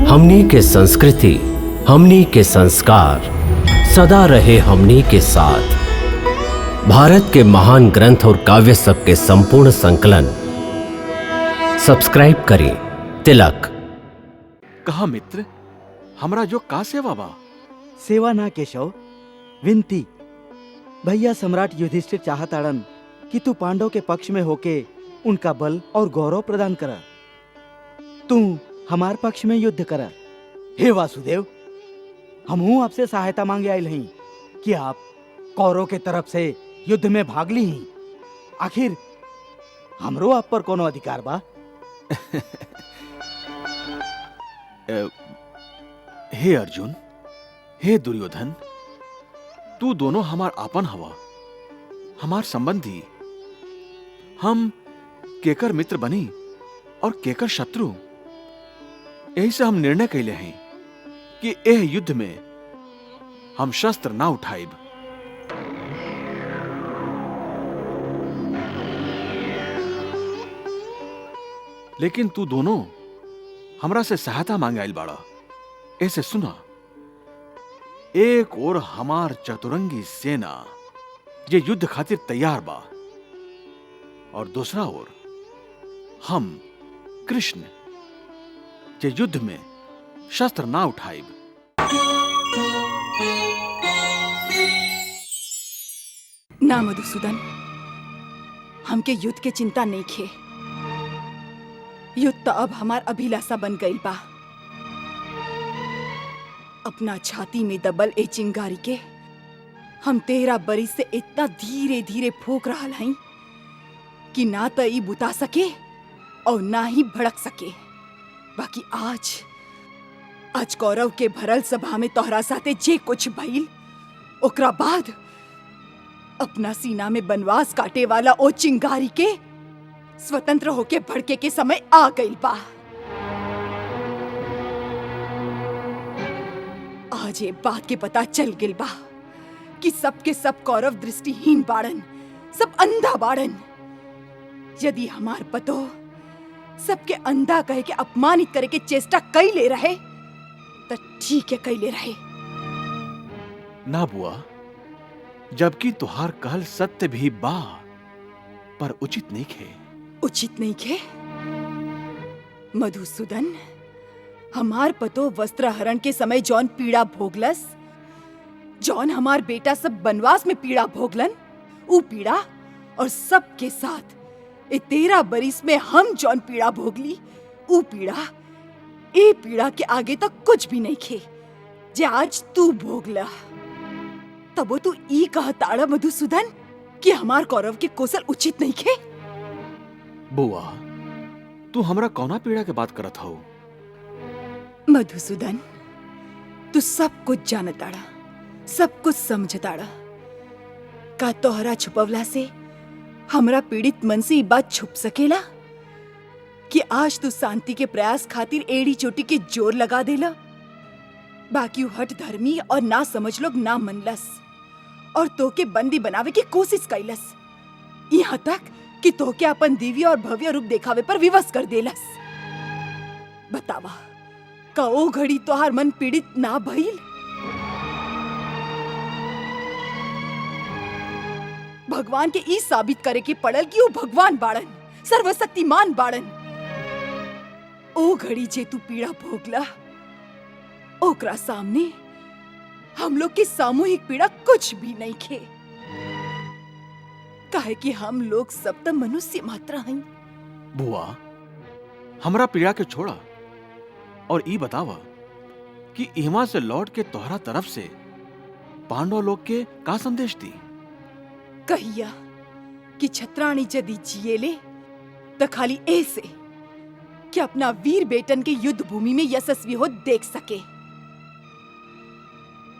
हमनी के संस्कृति, हमनी के संस्कार सदा रहे हमनी के साथ। भारत के महान ग्रंथ और काव्य सब के संपूर्ण संकलन सब्सक्राइब करें तिलक। कहा मित्र, हमरा जो का सेवा बा? सेवा ना केशव, विनती। भैया सम्राट युधिष्ठिर चाहताड़न कि तू पांडव के पक्ष में होके उनका बल और गौरव प्रदान करा। तू हमार पक्ष में युद्ध करा। हे वासुदेव, हमहू आपसे सहायता मांगे आयल हई कि आप कौरव के तरफ से युद्ध में भाग ली। आखिर हमरो आप पर कोनो अधिकार बा? हे अर्जुन, हे दुर्योधन, तू दोनों हमार आपन हवा, हमार संबंधी। हम केकर मित्र बनी और केकर शत्रु, यही से हम निर्णय कैले हैं कि एह युद्ध में हम शस्त्र ना उठाइब। लेकिन तू दोनों हमरा से सहायता मांगे आइल बाड़ा। ऐसे सुना, एक ओर हमार चतुरंगी सेना ये युद्ध खातिर तैयार बा, और दूसरा ओर हम कृष्ण जे युद्ध में शस्त्र ना उठाइब। ना मधुसूदन, हमके युद्ध के चिंता नहीं खे। युद्ध तो अब हमार अभिलाषा बन गई बा। अपना छाती में दबल ए चिंगारी के हम 13 बरिस से इतना धीरे धीरे फूंक रहा हई कि ना तो ई बुता सके और ना ही भड़क सके। बाकी आज कौरव के भरल सभा में तोहरा साथे जे कुछ भइल, ओकरा बाद अपना सीना में बनवास काटे वाला ओ चिंगारी के स्वतंत्र होके भड़के के समय आ गइल बा। आज ये बात के पता चल गिल बा कि सबके सब कौरव दृष्टिहीन बाड़न, सब अंधा बाड़न। यदि हमार पतो सबके अंधा कहे के अपमानित करे के चेष्टा कई ले रहे तो ठीक है, कई ले रहे ना बुआ, जबकि तुहार कहल सत्य भी बा, पर उचित नहीं खे। उचित नहीं खे? मधुसूदन, हमार पतो वस्त्र हरण के समय जौन पीड़ा भोगलस, जौन हमार बेटा सब बनवास में पीड़ा भोगलन, ऊ पीड़ा और सबके साथ 13 बरिस में हम जौन पीड़ा भोगली, ऊ पीड़ा ए पीड़ा के आगे तक कुछ भी नहीं खे जे आज तू भोगला। तबो तू ई कहताड़ा मधुसूदन कि हमार कौरव के कौशल उचित नहीं खे? बुआ, तू हमरा कौना पीड़ा के बात करत हो? मधुसूदन, तू सब कुछ जानताड़ा, सब कुछ समझताड़ा। का तोहरा छुपवला से हमरा पीड़ित मन से ये बात छुप सकेला कि आज तू शांति के प्रयास खातिर एड़ी चोटी के जोर लगा देला? बाकी हट धर्मी और ना समझ लोग ना मनलस और तोके बंदी बनावे की कोशिश कैलस, यहाँ तक कि तोके अपन दिव्य और भव्य रूप देखावे पर विवश कर देलस। बतावा, का ओ घड़ी तोहार मन पीड़ित ना भइल? भगवान के ई साबित करे के पड़ल कि वो भगवान बाड़न, सर्वशक्तिमान बाड़न। ओ घड़ी जे तू पीड़ा भोगला, ओकरा सामने हम लोग की सामूहिक पीड़ा कुछ भी नहीं खे। काहे कि हम लोग सब तो मनुष्य मात्र हैं। बुआ, हमरा पीड़ा के छोड़ा और ई बतावा कि इहवा से लौट के तोहरा तरफ से पांडव लोग के का संदेश दी? कहिया कि छत्राणी यदि जिएले तो खाली ऐसे कि अपना वीर बेटन के युद्ध भूमि में यशस्वी हो देख सके।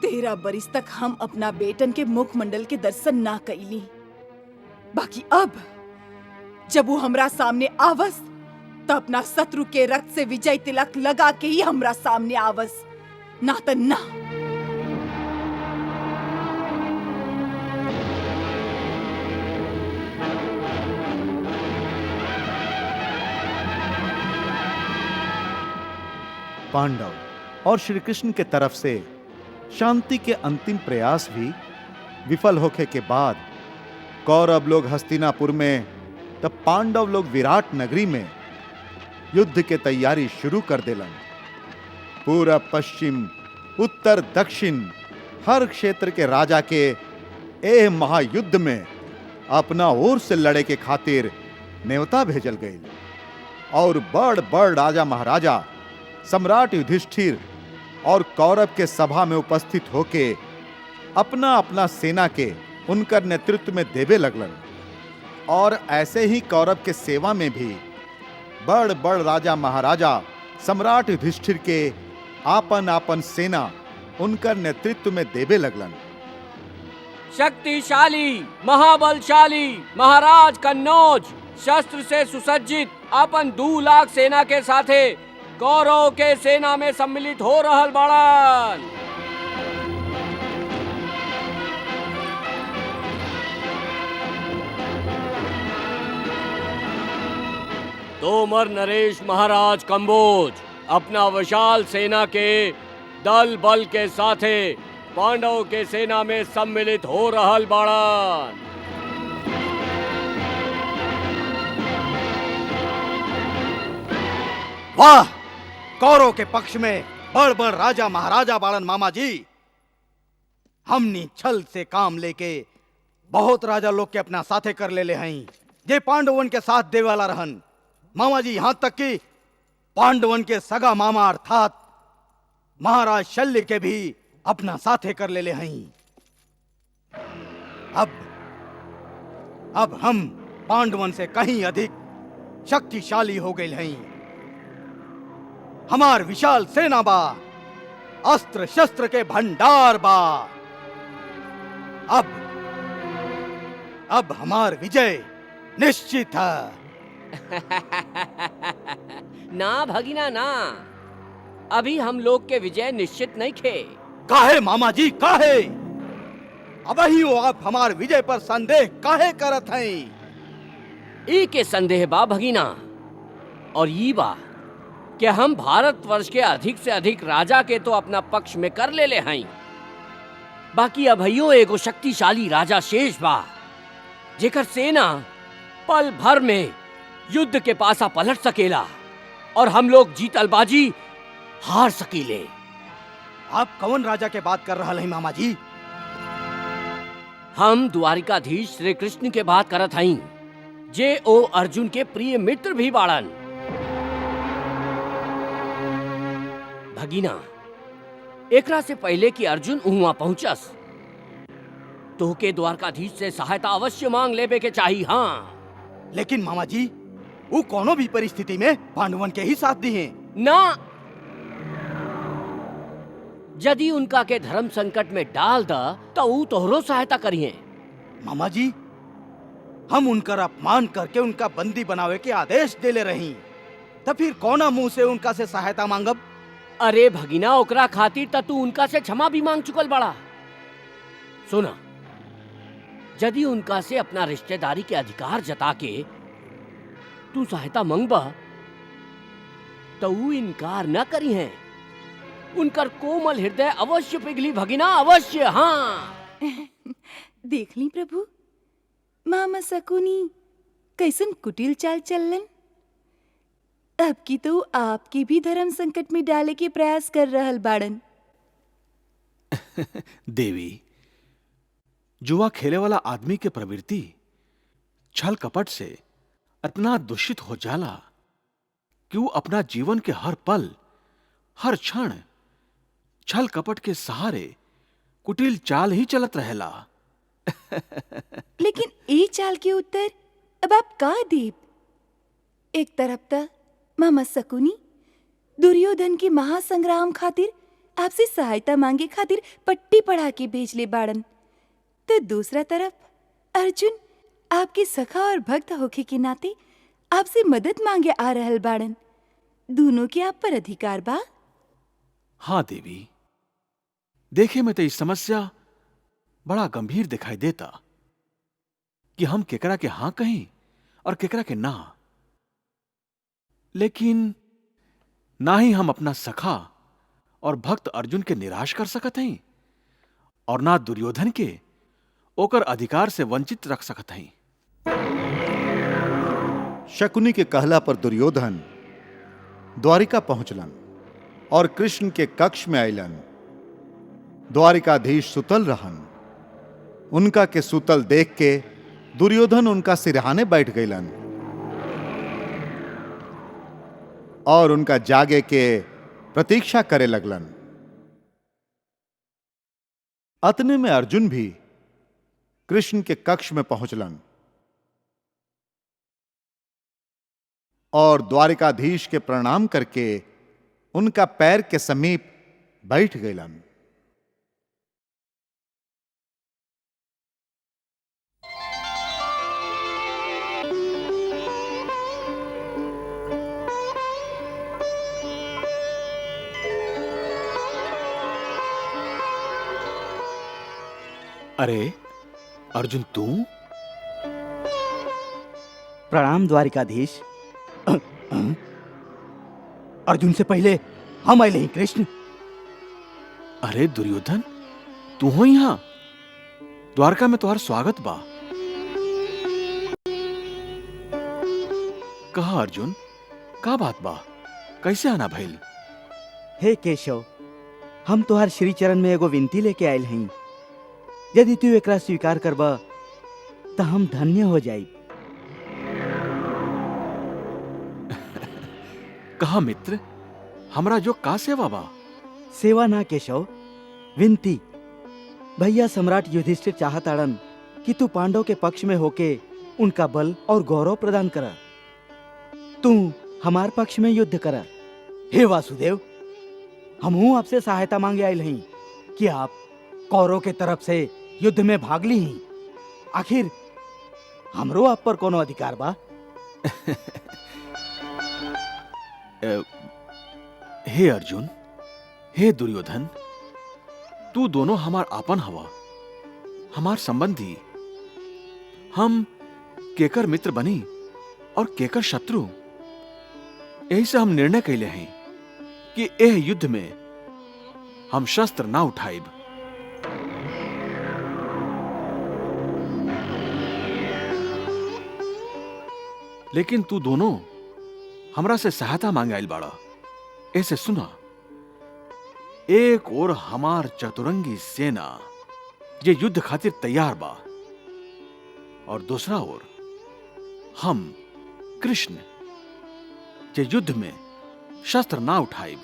13 बरिस तक हम अपना बेटन के मुखमंडल के दर्शन ना कैली। बाकी अब जब वो हमरा सामने आवस तो अपना शत्रु के रक्त से विजय तिलक लगा के ही हमरा सामने आवस, ना तो ना। पांडव और श्री कृष्ण के तरफ से शांति के अंतिम प्रयास भी विफल होने के बाद कौरव लोग हस्तिनापुर में तब पांडव लोग विराट नगरी में युद्ध के तैयारी शुरू कर देलन। पूरब पश्चिम उत्तर दक्षिण हर क्षेत्र के राजा के एह महायुद्ध में अपना ओर से लड़े के खातिर न्योता भेजल गई और बड़ बड़ राजा महाराजा सम्राट युधिष्ठिर और कौरव के सभा में उपस्थित होके अपना अपना सेना के उनकर नेतृत्व में देवे लगलन। और ऐसे ही कौरव के सेवा में भी बड़ बड़ राजा महाराजा सम्राट युधिष्ठिर के आपन आपन सेना उनकर नेतृत्व में देवे लगलन। शक्तिशाली महाबलशाली महाराज कन्नौज शस्त्र से सुसज्जित अपन 2 लाख सेना के साथे कौरव के सेना में सम्मिलित हो रहल बाड़न। तोमर नरेश महाराज कंबोज अपना विशाल सेना के दल बल के साथे पांडव के सेना में सम्मिलित हो रहल बाड़न। वाह, कौरव के पक्ष में बड़ बड़ राजा महाराजा बाड़न मामा जी। हमनी छल से काम लेके बहुत राजा लोग के अपना साथे कर ले हैं जे पांडवन के साथ देवे वाला रहन मामा जी। यहां तक कि पांडवन के सगा मामा अर्थात महाराज शल्य के भी अपना साथे कर ले हैं। अब हम पांडवन से कहीं अधिक शक्तिशाली हो गए हैं। हमार विशाल सेना बा, अस्त्र शस्त्र के भंडार बा। अब हमार विजय निश्चित है। ना भगिना ना, अभी हम लोग के विजय निश्चित नहीं थे। काहे मामा जी काहे? अब ही वो आप हमार विजय पर संदेह काहे करत हैं? ई के संदेह बा भगिना, और ई बा कि हम भारतवर्ष के अधिक से अधिक राजा के तो अपना पक्ष में कर ले हैं, बाकी अभइयो एगो शक्तिशाली राजा शेष बा जेकर सेना पल भर में युद्ध के पासा पलट सकेला और हम लोग जीतलबाजी हार सकीले। आप कौन राजा के बात कर रहा हैं मामा जी? हम द्वारिकाधीश श्री कृष्ण के बात करत हई जे ओ अर्जुन के प्रिय मित्र भी बाड़न। भगिना, एकरा से पहले कि अर्जुन उहाँ पहुंचस तो के द्वारकाधीश से सहायता अवश्य मांग लेबे के चाहिए। हाँ, लेकिन मामा जी वो कोनो भी परिस्थिति में पांडवन के ही साथ दी हैं। ना, यदि उनका के धर्म संकट में डाल दा तो ऊ तोहरो सहायता करिए। मामा जी, हम उनकर अपमान करके उनका बंदी बनावे के आदेश देले रही, तो फिर कौना मुंह से उनका से सहायता मांगब? अरे भगिना, ओकरा खातिर त तू उनका से क्षमा भी मांग चुकल बड़ा। सुना, यदि उनका से अपना रिश्तेदारी के अधिकार जता के तू सहायता मांगबा तो ऊ इनकार न करी है। उनकर कोमल हृदय अवश्य पिघली भगिना, अवश्य। हाँ देख ली प्रभु, मामा शकुनी कैसन कुटिल चाल चलन। अब की तो आपके भी धर्म संकट में डाले के प्रयास कर रहल बाड़न। देवी, जुआ खेले वाला आदमी के प्रवृत्ति छल कपट से इतना दूषित हो जाला कि वो अपना जीवन के हर पल हर क्षण छल कपट के सहारे कुटिल चाल ही चलत रहेला। लेकिन ए चाल के उत्तर अब आप का देब? एक तरफ त मामा शकुनी दुर्योधन के महासंग्राम खातिर आपसे सहायता मांगे खातिर पट्टी पढ़ा के भेजले बाड़न, तो दूसरा तरफ अर्जुन आपके सखा और भक्त होखे के नाते आपसे मदद मांगे आ रहल बाड़न। दोनों के आप पर अधिकार बा। हाँ देवी, देखे में तो इस समस्या बड़ा गंभीर दिखाई देता कि हम केकरा के हां कहीं और केकरा के ना। लेकिन ना ही हम अपना सखा और भक्त अर्जुन के निराश कर सकत हई और ना दुर्योधन के ओकर अधिकार से वंचित रख सकत हई। शकुनी के कहला पर दुर्योधन द्वारिका पहुंचलन और कृष्ण के कक्ष में आइलन। द्वारिकाधीश सुतल रहन। उनका के सुतल देख के दुर्योधन उनका सिरहाने बैठ गईलन और उनका जागे के प्रतीक्षा करे लगलन। अतने में अर्जुन भी कृष्ण के कक्ष में पहुंचलन और द्वारिकाधीश के प्रणाम करके उनका पैर के समीप बैठ गईलन। अरे अर्जुन, तू? प्रणाम द्वारिकाधीश। अर्जुन से पहले हम आए नहीं कृष्ण। अरे दुर्योधन, तू हो यहां? द्वारका में तुम्हारा स्वागत बा। कहा अर्जुन, का बात बा? कैसे आना भइल? हे केशव, हम तुहार श्री चरण में एगो विनती लेके आयल हई। यदि तू एकरा स्वीकार करबा तो हम धन्य हो जाई। कहा मित्र, हमरा जो का सेवा बा? सेवा ना केशव, विनती। भैया सम्राट युधिष्ठिर चाहताड़न कि तू पांडव के पक्ष में होके उनका बल और गौरव प्रदान करा। तू हमार पक्ष में युद्ध करा। हे वासुदेव, हमहू आपसे सहायता मांगे आयल हई कि आप कौरव के तरफ से युद्ध में भाग ली ही। आखिर हमरो आप पर कोनो अधिकार बा? हे अर्जुन, हे दुर्योधन, तू दोनों हमार आपन हवा, हमार संबंधी। हम केकर मित्र बनी और केकर शत्रु। यही से हम निर्णय कैले हैं कि एह युद्ध में हम शस्त्र ना उठाइब। लेकिन तू दोनों हमरा से सहायता मांगे आइल बाड़ा। ऐसे सुना, एक और हमार चतुरंगी सेना ये युद्ध खातिर तैयार बा और दूसरा ओर हम कृष्ण जे युद्ध में शस्त्र ना उठाइब।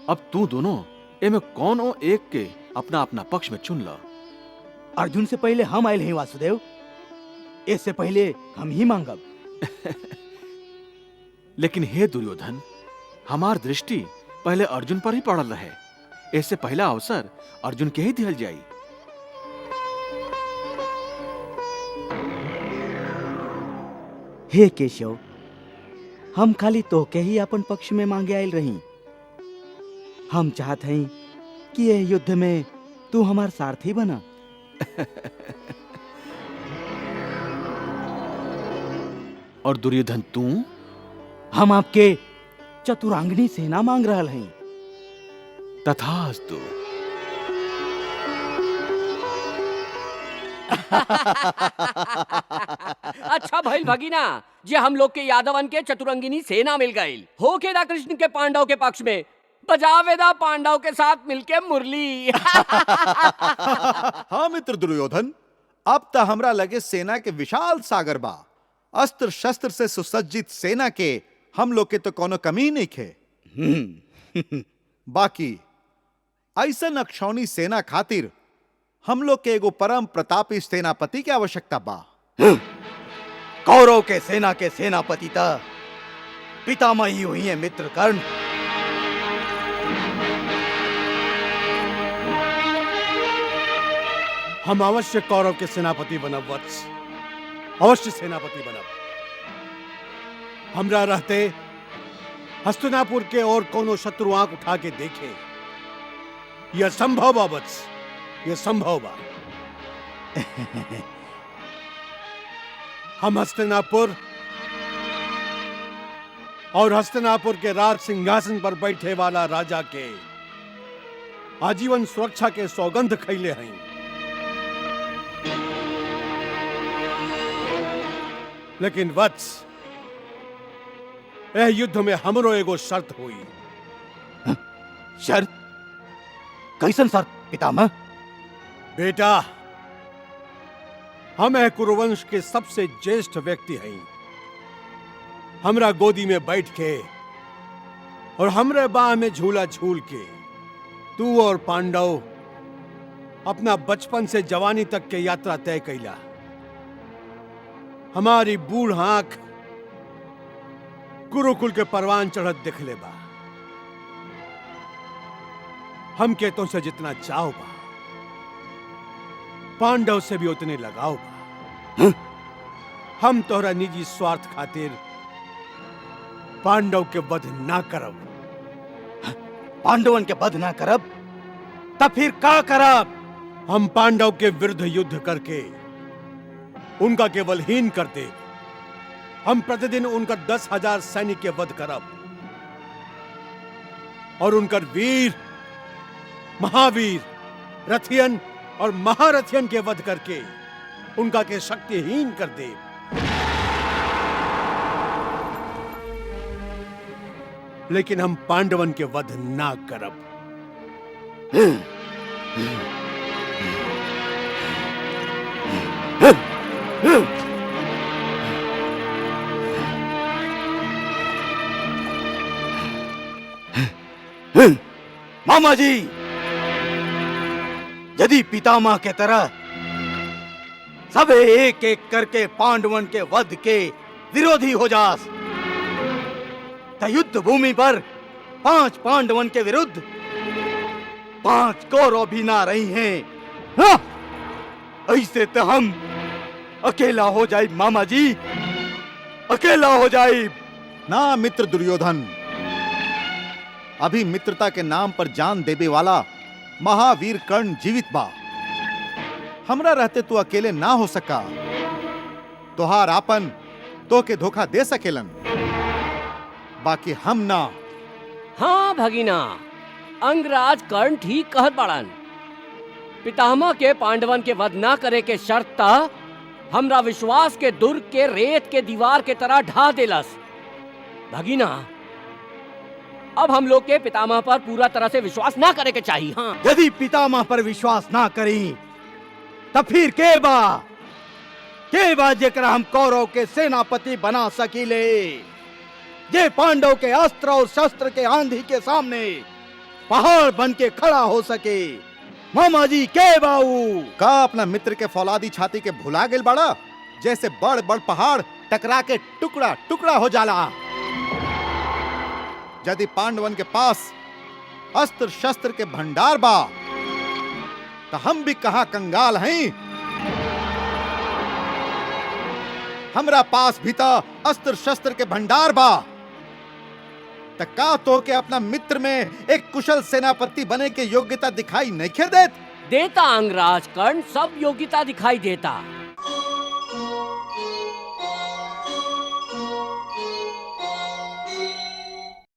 अब तू दोनों एमे कौनो एक के अपना अपना पक्ष में चुन ला। अर्जुन से पहले हम आयल हैं वासुदेव। इससे पहले हम ही मांगब। लेकिन हे दुर्योधन, हमार दृष्टि पहले अर्जुन पर ही पड़ल रहे। इससे पहला अवसर अर्जुन के ही दिहल जाई। हे केशव, हम खाली तोहके ही अपन पक्ष में मांगे आयल रही। हम चाहत हई कि यह युद्ध में तू हमार सारथी बना। और दुर्योधन, तू? हम आपके चतुरांगनी सेना मांग रहल हई। तथास्तु। अच्छा भइल भगीना, जे हम लोग के यादवन के चतुरंगिनी सेना मिल गई। हो के ना कृष्ण के पांडव के पक्ष में बजावेदा पांडव के साथ मिलके मुरली। हाँ मित्र दुर्योधन, अब तो हमरा लगे सेना के विशाल सागर बा। अस्त्र शस्त्र से सुसज्जित सेना के हम लोग के तो कोनो कमी नहीं खे। बाकी ऐसन अक्षौणी सेना खातिर हम लोग के एगो परम प्रतापी सेनापति की आवश्यकता बा। कौरव के सेना के सेनापति ता पितामही हुई है मित्र कर्ण। हम अवश्य कौरव के सेनापति बनब वत्स, अवश्य सेनापति बनब। हमरा रहते हस्तिनापुर के और कोनो शत्रु आंख उठा के देखे, यह संभव बा वत्स, यह संभव बा। हम हस्तिनापुर और हस्तिनापुर के राज सिंहासन पर बैठे वाला राजा के आजीवन सुरक्षा के सौगंध खैले हैं। लेकिन वत्स, यह युद्ध में हमरो एगो शर्त हुई। शर्त? कैसन शर्त पितामह? बेटा, हम यह कुरुवंश के सबसे ज्येष्ठ व्यक्ति हैं। हमरा गोदी में बैठ के और हमरे बाह में झूला झूल के तू और पांडव अपना बचपन से जवानी तक के यात्रा तय कैला। हमारी बूढ़ आंख गुरुकुल के परवान चढ़त दिख ले बा। हम के तो से जितना चाहो बा, पांडव से भी उतने लगाओ बा। हम तोहरा निजी स्वार्थ खातिर पांडव के वध ना करब। पांडवन के वध ना करब तब फिर का करब? हम पांडव के विरुद्ध युद्ध करके उनका केवल हीन कर दे। हम प्रतिदिन उनका 10,000 सैनिक के वध करब और उनकर वीर, महावीर, रथियन और महारथियन के वध करके उनका के शक्तिहीन कर दे। लेकिन हम पांडवन के वध ना करब। मामा जी, यदि पितामह के तरह सब एक एक करके पांडवन के वध के विरोधी हो जास, तो युद्ध भूमि पर 5 पांडवन के विरुद्ध 5 कौरव भी ना रही हैं। हाँ? ऐसे तो हम अकेला हो जाए मामा जी, अकेला हो जाए। ना मित्र दुर्योधन, अभी मित्रता के नाम पर जान देवे वाला महावीर कर्ण जीवित बा। हमरा रहते तू अकेले ना हो सका। तोहार आपन तो के धोखा दे सकेलन, बाकी हम ना। हाँ भगिना, अंगराज कर्ण ठीक कहत बाड़न। पितामह के पांडवन के वध ना करे के शर्त ता हमरा विश्वास के दुर्ग के रेत के दीवार के तरह ढा देलस। भगिना, अब हम लोग के पितामह पर पूरा तरह से विश्वास ना करे के चाहिए। हाँ, यदि पितामह पर विश्वास ना करी तब फिर के बा जेकरा हम कौरव के सेनापति बना सकीले, जे पांडव के अस्त्र और शस्त्र के आंधी के सामने पहाड़ बन के खड़ा हो सके। मामा जी, के बाऊ का अपना मित्र के फौलादी छाती के भुला गेल बड़ा, जैसे बड़ बड़ पहाड़ टकरा के टुकड़ा टुकड़ा हो जाला। यदि पांडवन के पास अस्त्र शस्त्र के भंडार बा, तो हम भी कहा कंगाल हैं। हमरा पास भी तो अस्त्र शस्त्र के भंडार बा। तो का तो के अपना मित्र में एक कुशल सेनापति बने के योग्यता दिखाई नहीं देत? देता अंगराज कर्ण, सब योग्यता दिखाई देता।